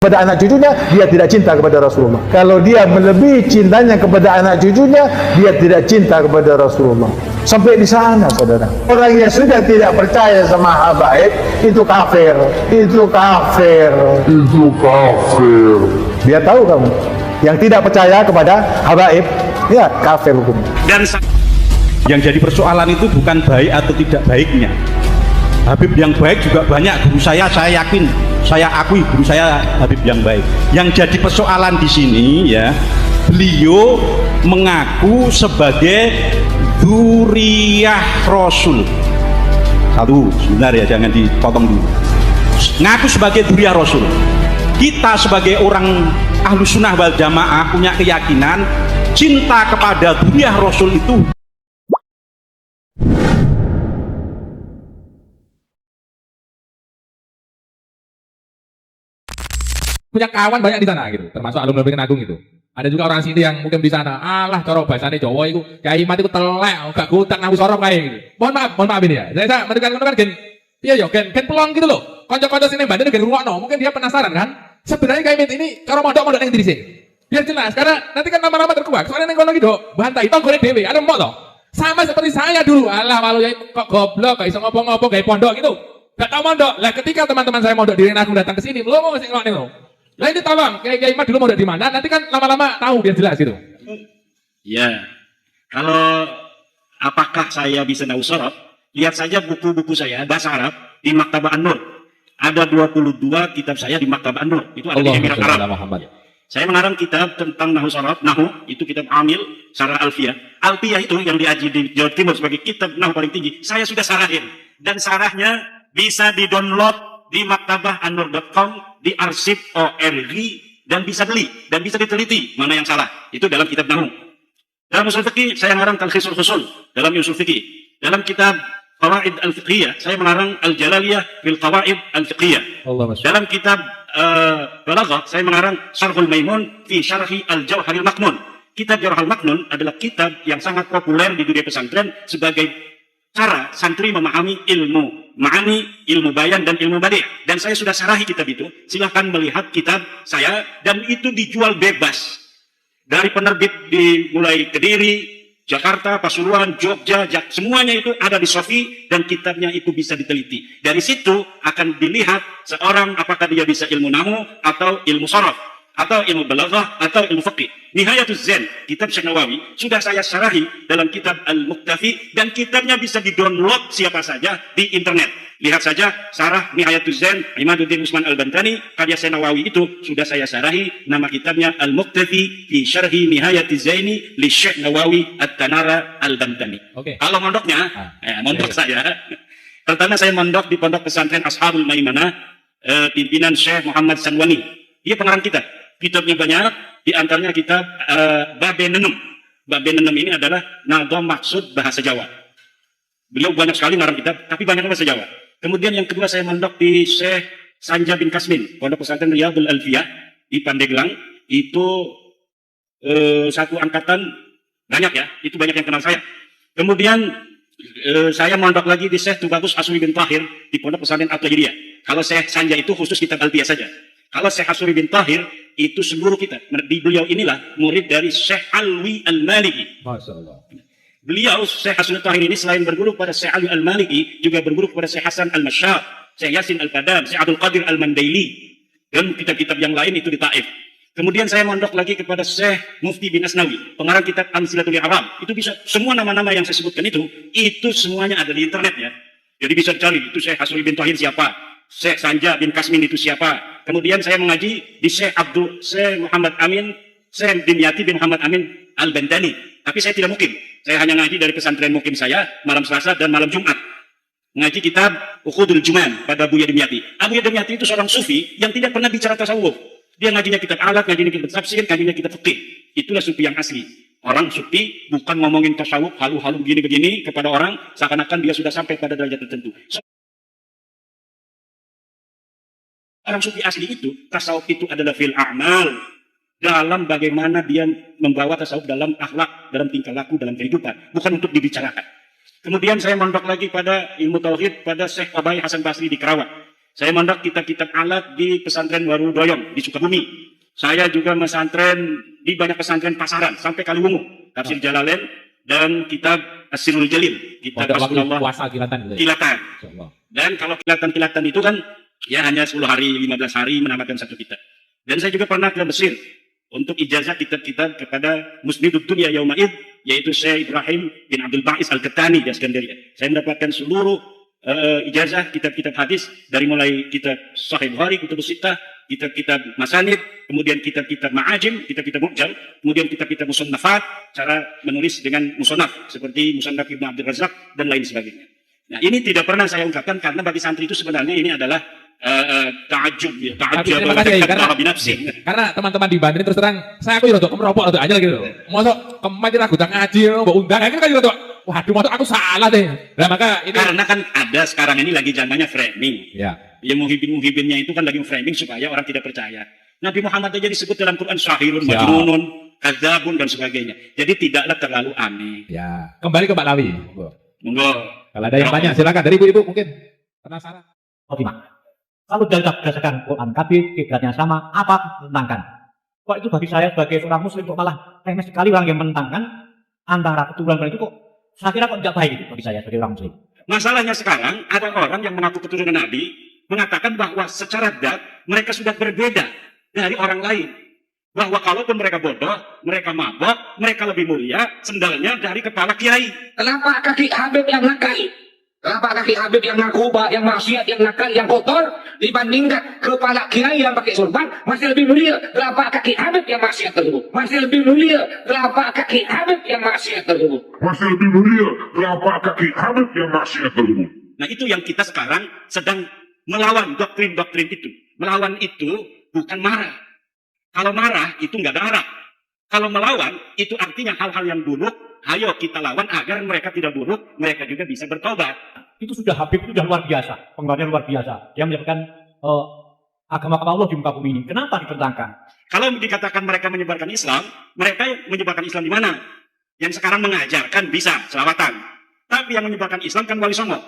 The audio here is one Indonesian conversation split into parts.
Pada anak cucunya, dia tidak cinta kepada Rasulullah. Kalau dia melebihi cintanya kepada anak cucunya, dia tidak cinta kepada Rasulullah. Sampai di sana, saudara. Orang yang sudah tidak percaya sama habaib, itu kafir. Itu kafir. Itu kafir. Dia tahu kamu. Yang tidak percaya kepada habaib, ya kafir hukum. Dan yang jadi persoalan itu bukan baik atau tidak baiknya. Habib yang baik juga banyak, guru saya yakin, saya akui guru saya Habib yang baik. Yang jadi persoalan di sini ya, beliau mengaku sebagai dzurriyyah Rasul. Satu, sebentar ya, jangan dipotong dulu. Ngaku sebagai dzurriyyah Rasul. Kita sebagai orang Ahlus Sunnah wal Jamaah punya keyakinan cinta kepada dzurriyyah Rasul itu punya kawan banyak di sana gitu, termasuk alumni Peken Agung gitu. Ada juga orang sini yang mungkin di sana, alah cara bahasane Jawa itu, Kiai Mat itu telek, gak gutak nang sorok kae gitu. Mohon maaf ini ya. Saya mendengar kan gen piye yo gen pelong gitu loh. Kanca-kanca sini Banten gen rungokno, mungkin dia penasaran kan. Sebenarnya Kiai Mat ini cara mondok ning ndi sih? Biar jelas, karena nanti kan lama-lama terkuak. Soalnya ning kono iki do bantai tonggone dhewe, ada mbok to. Sama seperti saya dulu, alah malu ya kok goblok, gak iso ngopo-ngopo gawe pondok gitu. Gak tau mondok. Lah ketika teman-teman saya mondok di Agung datang ke sini, lu mau sing ngelokne lho. Nah ini tolong, Kiai Mat dulu mau di mana? Nanti kan lama-lama tahu biar jelas gitu. ya. Kalau apakah saya bisa nahu sorot, lihat saja buku-buku saya bahasa Arab di Maktabah An-Nur. Ada 22 kitab saya di Maktabah An-Nur. Itu ada di Emirat Arab. Saya mengarang kitab tentang nahu sorot. Nahu itu kitab Amil, Syarah Alfiyah. Alfiyah itu yang diaji di Jawa Timur sebagai kitab nahu paling tinggi. Saya sudah sarahin, dan sarahnya bisa di-download di maktabahanur.com, di arsip ORG, dan bisa beli dan bisa diteliti mana yang salah. Itu dalam kitab nahu. Dalam usul fikih saya mengarang Talkhisul Usul dalam usul fikih. Dalam kitab Qawaid al-Fiqhiyah saya mengarang Al-Jalaliyah fil Qawaid al-Fiqhiyah. Dalam kitab Balaghah saya mengarang Syarhul Maimun fi Syarhi Al-Jawharil Maknun. Kitab Jawharil Maknun adalah kitab yang sangat populer di dunia pesantren sebagai cara santri memahami ilmu ma'ani, ilmu bayan, dan ilmu badi'. Dan saya sudah sarahi kitab itu. Silahkan melihat kitab saya, dan itu dijual bebas dari penerbit di mulai Kediri, Jakarta, Pasuruan, Jogja, semuanya itu ada di Sofi, dan kitabnya itu bisa diteliti. Dari situ akan dilihat seorang apakah dia bisa ilmu nahu atau ilmu sorof, atau ilmu balaghah, atau ilmu fiqih. Nihayatul Zen, kitab Syekh Nawawi, sudah saya syarahi dalam kitab Al-Muktafi, dan kitabnya bisa di-download siapa saja di internet. Lihat saja sarah Nihayatul Zen, Imaduddin Usman Al-Bantani, karya Syekh Nawawi itu sudah saya syarahi. Nama kitabnya Al-Muktafi fi Syarhi Nihayatul Zaini li Syekh Nawawi At-Tanara Al-Bantani. Kalau mondoknya, mondok saya, pertama saya mondok di Pondok Pesantren Ashabul Maimanah, pimpinan Syekh Muhammad Sanwani. Dia pengarang kitab. Kitabnya banyak, di antaranya kitab Babe Nenem. Babe Nenem ini adalah nado maksud bahasa Jawa. Beliau banyak sekali ngarang kitab, tapi banyak bahasa Jawa. Kemudian yang kedua saya mondok di Syekh Sanja bin Kasmin, Pondok Pesantren Riyadul Alfiyah di Pandeglang. Itu satu angkatan banyak ya, itu banyak yang kenal saya. Kemudian saya mondok lagi di Syekh Tubagus Aswi bin Tahir di Pondok Pesantren At-Tahiriyah. Kalau Syekh Sanja itu khusus kitab Alfiyah saja. Kalau Syekh Aswi bin Tahir itu seluruh kitab. Di beliau inilah murid dari Syekh Alwi Al-Maliki. Masya Allah. Beliau Syekh Aswi bin Tahir ini selain berguru kepada Syekh Alwi Al-Maliki, juga berguru kepada Syekh Hasan Al-Masyar, Syekh Yasin Al-Padam, Syekh Abdul Qadir Al-Mandaili, dan kitab-kitab yang lain itu di Taif. Kemudian saya mondok lagi kepada Syekh Mufti bin Asnawi, pengarang kitab Amsilatul I'rab. Itu bisa, semua nama-nama yang saya sebutkan itu semuanya ada di internet ya. Jadi bisa dicari, itu Syekh Aswi bin Tahir siapa, Syekh Sanja bin Kasmin itu siapa. Kemudian saya mengaji di Syekh Muhammad Amin, Syekh Dimyati bin Muhammad Amin Al-Bantani. Tapi saya tidak mukim. Saya hanya ngaji dari pesantren mukim saya malam Selasa dan malam Jumat. Ngaji kitab Ukhudul Juman pada Buya Dimyati. Buya Dimyati itu seorang sufi yang tidak pernah bicara tasawuf. Dia ngajinya kitab alat, ngajinya kitab tafsir, ngajinya kitab fikih. Itulah sufi yang asli. Orang sufi bukan ngomongin tasawuf halu-halu begini-begini kepada orang seakan-akan dia sudah sampai pada derajat tertentu. Orang sufi asli itu, tasawuf itu adalah fil a'mal. Dalam bagaimana dia membawa tasawuf dalam akhlak, dalam tingkah laku, dalam kehidupan. Bukan untuk dibicarakan. Kemudian saya mondok lagi pada ilmu tauhid pada Syekh Obai Hasan Basri di Kerawang. Saya mondok kitab-kitab alat di pesantren Waru Doyong di Sukabumi. Saya juga pesantren di banyak pesantren pasaran sampai Kaliwungu, Tafsir Jalalain dan kitab Asirul Jalil, kitab Pada waktu Rasulullah puasa kilatan gitu. Ya? Kilatan. Insyaallah. Dan kalau kilatan-kilatan itu kan ya hanya 10 hari, 15 hari menamatkan satu kitab. Dan saya juga pernah ke Mesir untuk ijazah kitab-kitab kepada Musnidud Dunya Yauma'id, yaitu Syekh Ibrahim bin Abdul Ba'is Al-Qattani di Iskandaria. Saya mendapatkan seluruh ijazah kitab-kitab hadis dari mulai kitab Sahih Bukhari, Kutubus Sittah, kitab-kitab Masanid, kemudian kitab-kitab Ma'ajim, kitab-kitab Mu'jam, kemudian kitab-kitab Musannafat, cara menulis dengan musannaf seperti Musannaf Ibnu Abdul Razak dan lain sebagainya. Nah, ini tidak pernah saya ungkapkan karena bagi santri itu sebenarnya ini adalah ta'ajub ya, ta'ajub Terima kasih, karena teman-teman di Banten terus terang, saya aku rodok merokok rodok aja gitu. Mosok kemarin aku tak ngaji, mbok undang, kan rodok. Waduh, mosok aku salah deh. Nah, maka ini karena kan ada sekarang ini lagi zamannya framing. ya. Yang muhibin-muhibinnya itu kan lagi framing supaya orang tidak percaya. Nabi Muhammad aja disebut dalam Quran syahirun, majnunun, kadzabun dan sebagainya. Jadi tidaklah terlalu aneh. Ya, kembali ke Mbak Lawi. Monggo. Kalau ada yang tanya silakan dari ibu-ibu mungkin penasaran. Khotimah. Kalau berdasarkan Quran, tapi kiblatnya sama, apa menentangkan? Kok itu bagi saya sebagai seorang muslim kok malah remeh sekali orang yang menentangkan antara keturunan itu kok saya kira kok tidak baik itu bagi saya sebagai orang muslim. Masalahnya sekarang ada orang yang mengaku keturunan Nabi mengatakan bahwa secara dat mereka sudah berbeda dari orang lain. Bahwa kalaupun mereka bodoh, mereka mabok, mereka lebih mulia sendalnya dari kepala kiai. Kenapa kaki Habib yang nakal? Kenapa kaki Habib yang narkoba, yang maksiat, yang nakal, yang kotor dibandingkan kepala kiai yang pakai sorban masih lebih mulia? Kenapa kaki Habib yang maksiat tersebut masih lebih mulia? Kenapa kaki Habib yang maksiat tersebut masih lebih mulia? Kenapa kaki Habib yang maksiat tersebut? Nah, itu yang kita sekarang sedang melawan doktrin-doktrin itu. Melawan itu bukan marah. Kalau marah itu nggak ada arah. Kalau melawan itu artinya hal-hal yang buruk, ayo kita lawan agar mereka tidak buruk, mereka juga bisa bertobat. Itu sudah Habib itu sudah luar biasa, pengaruhnya luar biasa. Yang menyebabkan agama Allah di muka bumi ini. Kenapa ditentangkan? Kalau dikatakan mereka menyebarkan Islam, mereka menyebarkan Islam di mana? Yang sekarang mengajarkan bisa selawatan. Tapi yang menyebarkan Islam kan Wali Songo.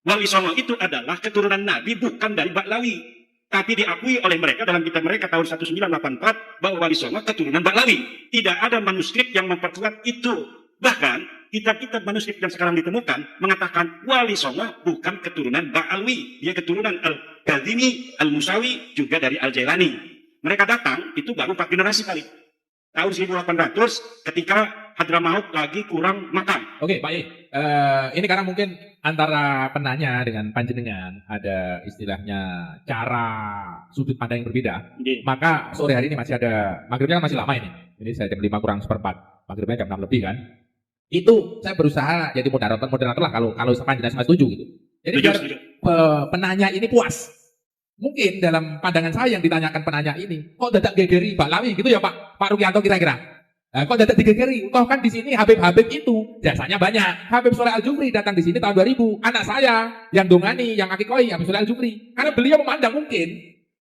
Wali Songo itu adalah keturunan Nabi, bukan dari Baklawi. Tapi diakui oleh mereka dalam kitab mereka tahun 1984 bahwa Wali Songo keturunan Baklawi. Tidak ada manuskrip yang memperkuat itu. Bahkan kitab-kitab manuskrip yang sekarang ditemukan mengatakan Wali Songo bukan keturunan Ba'alwi. Dia keturunan Al-Kazimi, Al-Musawi, juga dari Al-Jailani. Mereka datang itu baru 4 generasi kali. Tahun 1800 ketika Hadramaut lagi kurang makan. Oke, Pak Ye. Ini karena mungkin antara penanya dengan panjenengan ada istilahnya cara sudut pandang yang berbeda. Maka sore hari ini masih ada, maghribnya kan masih lama ini. Ini saya jam 5 kurang seperempat, maghribnya jam 6 lebih kan. Itu saya berusaha jadi moderator lah kalau panjenengan setuju gitu. Jadi biar penanya ini puas. Mungkin dalam pandangan saya yang ditanyakan penanya ini, kok dadak gegeri Mbak Lawi gitu ya Pak Rukianto kira-kira. Nah, kok dadak digegeri? Toh kan di sini Habib-Habib itu jasanya banyak. Habib Soleh Al-Jufri datang di sini tahun 2000. Anak saya yang dongani, yang akikoi Habib Soleh Al-Jufri. Karena beliau memandang mungkin,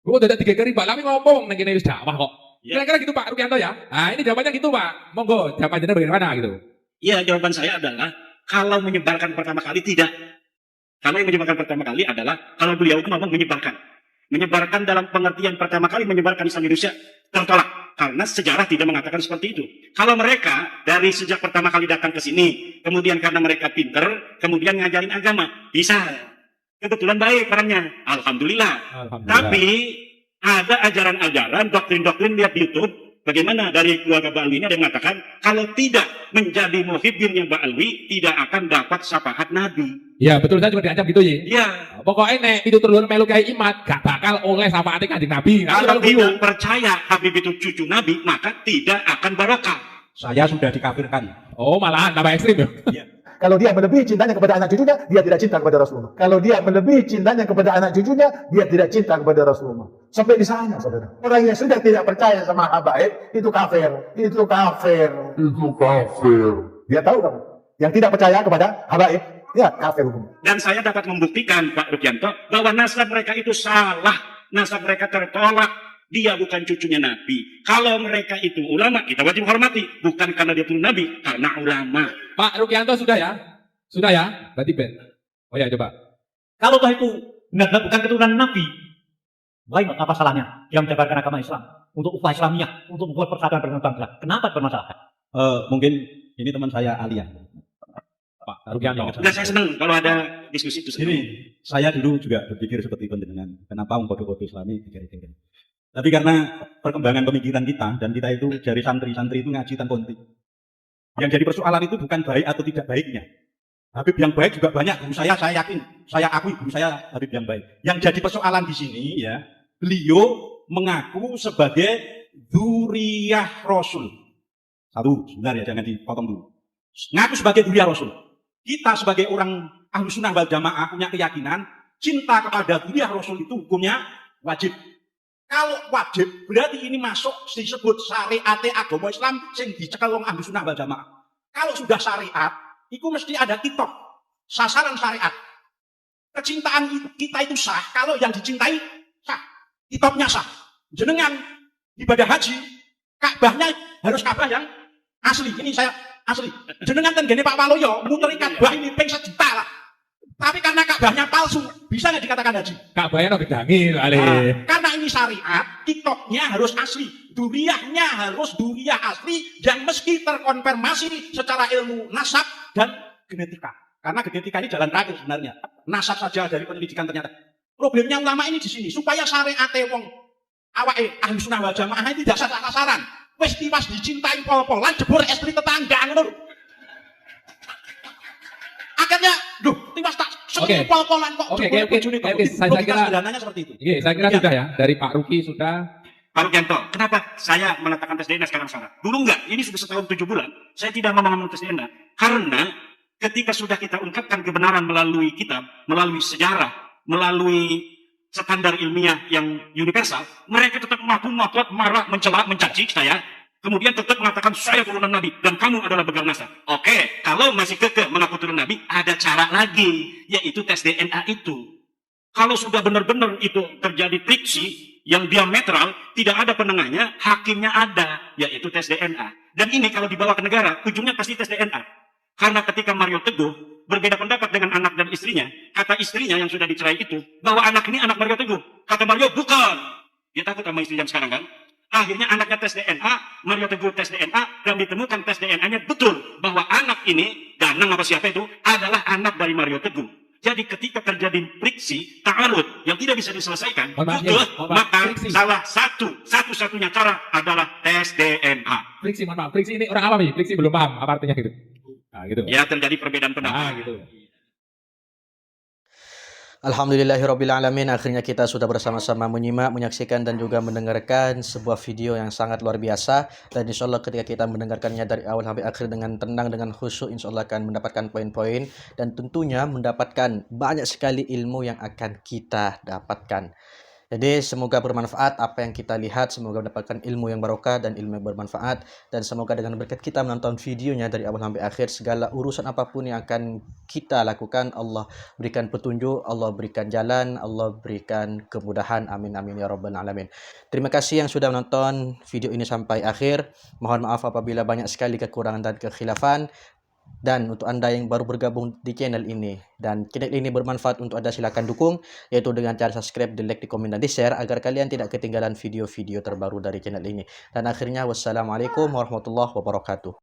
kok dadak digegeri Mbak Lawi ngomong nang kene wis dakwah kok. Kira-kira gitu Pak Rukianto ya. Nah, ini jawabannya gitu Pak. Monggo jawabannya bagaimana gitu. Iya, jawaban saya adalah kalau menyebarkan pertama kali tidak. Kalau yang menyebarkan pertama kali adalah kalau beliau itu ngomong menyebarkan. Menyebarkan dalam pengertian pertama kali menyebarkan Islam Indonesia tertolak. Karena sejarah tidak mengatakan seperti itu. Kalau mereka dari sejak pertama kali datang ke sini, kemudian karena mereka pinter, kemudian ngajarin agama, bisa. Kebetulan baik orangnya. Alhamdulillah. Tapi ada ajaran-ajaran, doktrin-doktrin lihat di YouTube. Bagaimana dari keluarga Ba'alwi ini ada yang mengatakan, kalau tidak menjadi muhibbinnya Ba'alwi, tidak akan dapat syafaat Nabi. Ya betul, saya juga diancam gitu ya. Iya. Pokoknya nek itu turun melu kayak imat, gak bakal oleh syafaatnya kanjeng Nabi. Kalau tidak percaya Habib itu cucu Nabi, maka tidak akan barokah. Saya sudah dikafirkan. Oh malahan tambah ekstrim ya. Kalau dia melebihi cintanya kepada anak cucunya, dia tidak cinta kepada Rasulullah. Kalau dia melebihi cintanya kepada anak cucunya, dia tidak cinta kepada Rasulullah. Sampai di sana, saudara. Orang yang sudah tidak percaya sama habaib, itu kafir. Itu kafir. Itu kafir. Dia tahu kan? Yang tidak percaya kepada habaib, ya kafir hukum. Dan saya dapat membuktikan, Pak Rukianto, bahwa nasab mereka itu salah. Nasab mereka tertolak. Dia bukan cucunya Nabi. Kalau mereka itu ulama, kita wajib hormati. Bukan karena dia turun Nabi, karena ulama. Pak Rukianto sudah ya? Sudah ya? Berarti Ben. Oh ya coba. Kalau toh itu benar-benar bukan keturunan Nabi. Lain apa salahnya dia menjabarkan agama Islam untuk ukhuwah Islamiyah, untuk membuat persatuan bangsa. Kenapa bermasalah? Mungkin ini teman saya Alia. Pak Rukianto. Enggak, saya senang kalau ada diskusi itu. Ini saya dulu juga berpikir seperti panjenengan. Kenapa kode-kode Islami dikira-kira? Tapi karena perkembangan pemikiran kita dan kita itu dari santri-santri itu ngaji tanpa konti. Yang jadi persoalan itu bukan baik atau tidak baiknya. Habib yang baik juga banyak. Guru saya yakin, saya akui guru saya Habib yang baik. Yang jadi persoalan di sini ya, beliau mengaku sebagai dzurriyyah Rasul. Satu, sebentar ya, jangan dipotong dulu. Ngaku sebagai dzurriyyah Rasul. Kita sebagai orang ahlu sunnah wal jamaah punya keyakinan cinta kepada dzurriyyah Rasul itu hukumnya wajib. Kalau wajib berarti ini masuk disebut syariat agama Islam sing dicekel wong ahlu sunnah wal jamaah. Kalau sudah syariat, itu mesti ada kitab sasaran syariat. Kecintaan kita itu sah kalau yang dicintai sah. Kitabnya sah. Jenengan ibadah haji, Ka'bahnya harus Ka'bah yang asli. Ini saya asli. Jenengan kan gini Pak Waloyo, muteri Ka'bah ini peng 1 juta lah. Tapi karena Ka'bahnya palsu, bisa nggak dikatakan haji? Ka'bahnya no gedangi, Ale. Karena ini syariat, kitabnya harus asli. Duriyahnya harus duriyah asli yang meski terkonfirmasi secara ilmu nasab dan genetika. Karena genetika ini jalan terakhir sebenarnya. Nasab saja dari pendidikan ternyata. Problemnya ulama ini di sini supaya syariat wong awake ahli sunnah wal jamaah ini tidak sasaran. Wis tiwas dicintai pol-polan jebur istri tetangga ngono. Akhirnya, duh, tiwas tak seneng pol-polan kok jebur bojone kok. Saya kira sederhananya seperti itu. Iya, saya kira sudah ya. Dari Pak Ruki sudah. Pak Rukianto, kenapa saya meletakkan tes DNA sekarang salah? Dulu enggak, ini sudah setahun 7 bulan. Saya tidak ngomong tes DNA. Karena ketika sudah kita ungkapkan kebenaran melalui kitab, melalui sejarah, melalui standar ilmiah yang universal, mereka tetap mampu ngotot, marah, mencela, mencaci saya, kemudian tetap mengatakan saya turunan Nabi dan kamu adalah begal nasab. Oke, kalau masih kekeh mengaku turunan Nabi, ada cara lagi, yaitu tes DNA itu. Kalau sudah benar-benar itu terjadi friksi yang diametral, tidak ada penengahnya, hakimnya ada, yaitu tes DNA. Dan ini kalau dibawa ke negara, ujungnya pasti tes DNA. Karena ketika Mario Teguh berbeda pendapat dengan anak dan istrinya, kata istrinya yang sudah dicerai itu, bahwa anak ini anak Mario Teguh. Kata Mario, bukan. Dia takut sama istri yang sekarang kan. Akhirnya anaknya tes DNA, Mario Teguh tes DNA, dan ditemukan tes DNA-nya betul. Bahwa anak ini, Danang apa siapa itu, adalah anak dari Mario Teguh. Jadi ketika terjadi friksi, ta'arud, yang tidak bisa diselesaikan, maka salah satu-satunya cara adalah tes DNA. Friksi, mohon maaf. Friksi ini orang apa nih? Friksi belum paham apa artinya gitu. Nah, gitu. Ya, terjadi perbedaan pendapat. Nah, gitu. Alhamdulillahirrabbilalamin. Akhirnya kita sudah bersama-sama menyimak, menyaksikan dan juga mendengarkan sebuah video yang sangat luar biasa. Dan insya Allah ketika kita mendengarkannya dari awal sampai akhir dengan tenang, dengan khusyuk, insya Allah akan mendapatkan poin-poin. Dan tentunya mendapatkan banyak sekali ilmu yang akan kita dapatkan. Jadi semoga bermanfaat apa yang kita lihat, semoga mendapatkan ilmu yang barokah dan ilmu yang bermanfaat, dan semoga dengan berkat kita menonton videonya dari awal sampai akhir, segala urusan apapun yang akan kita lakukan, Allah berikan petunjuk, Allah berikan jalan, Allah berikan kemudahan. Amin amin ya rabbal alamin. Terima kasih yang sudah menonton video ini sampai akhir. Mohon maaf apabila banyak sekali kekurangan dan kekhilafan. Dan untuk Anda yang baru bergabung di channel ini dan channel ini bermanfaat untuk Anda, silakan dukung, yaitu dengan cara subscribe, di like, di komen, dan di share agar kalian tidak ketinggalan video-video terbaru dari channel ini. Dan akhirnya wassalamualaikum warahmatullahi wabarakatuh.